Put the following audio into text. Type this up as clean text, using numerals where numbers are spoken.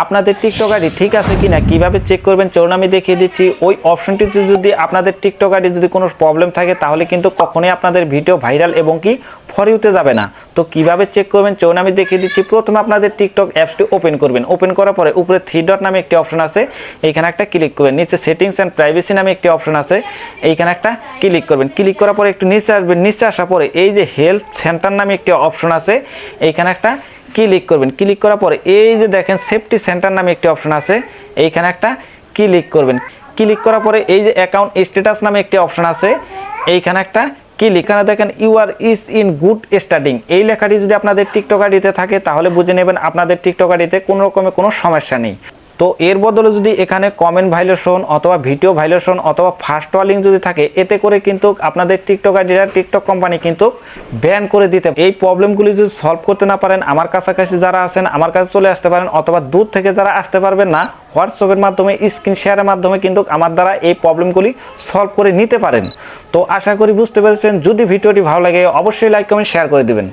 আপনাদের TikTok ID ঠিক আছে কিনা কিভাবে চেক করবেন চলুন আমি দেখিয়ে দিচ্ছি। ওই অপশনটিতে যদি আপনাদের টিকটক আইডি যদি কোনো প্রবলেম থাকে তাহলে কিন্তু কখনোই আপনাদের ভিডিও ভাইরাল এবং কি ফর ইউতে যাবে না। তো কিভাবে চেক করবেন চলুন আমি দেখিয়ে দিচ্ছি। প্রথমে আপনাদের টিকটক অ্যাপসটি ওপেন করবেন। ওপেন করার পরে উপরে থ্রি ডট নামে একটি অপশন আছে, এইখানে একটা ক্লিক করবেন। নিচে সেটিংস অ্যান্ড প্রাইভেসি নামে একটি অপশন আছে, এইখানে একটা ক্লিক করবেন। ক্লিক করার পরে একটু নিচে আসবেন। নিচে আসার পরে এই যে হেল্প সেন্টার নামে একটি অপশন আছে, এইখানে একটা ক্লিক করবেন। ক্লিক করার পরে এই যে দেখেন সেফটি সেন্টার নামে একটি অপশন আছে, এইখানে একটা ক্লিক করবেন। ক্লিক করার পরে এই যে অ্যাকাউন্ট স্ট্যাটাস নামে একটি অপশন আছে, এইখানে একটা ক্লিক। এখানে দেখেন you are is in good starting, এই লেখাটি যদি আপনাদের টিকটক আইডিতে থাকে তাহলে বুঝে নেবেন আপনাদের টিকটক আইডিতে কোনো রকমের কোনো সমস্যা নেই। তো এর বদলে যদি এখানে কমেন্ট ভাইলেশন অথবা ভিডিও ভাইলেশন অথবা ফার্স্ট ওয়ার্নিং যদি থাকে, এতে করে কিন্তু আপনাদের টিকটক আইডিটা টিকটক কোম্পানি কিন্তু ব্যান করে দিতে। এই প্রবলেমগুলি যদি সলভ করতে না পারেন আমার কাছাকাছি যারা আছেন আমার কাছে চলে আসতে পারেন, অথবা দূর থেকে যারা আসতে পারবেন না হোয়াটসঅ্যাপের মাধ্যমে স্ক্রিন শেয়ারের মাধ্যমে কিন্তু আমার দ্বারা এই প্রবলেমগুলি সলভ করে নিতে পারেন। তো আশা করি বুঝতে পেরেছেন। যদি ভিডিওটি ভালো লাগে অবশ্যই লাইক কমেন্ট শেয়ার করে দিবেন।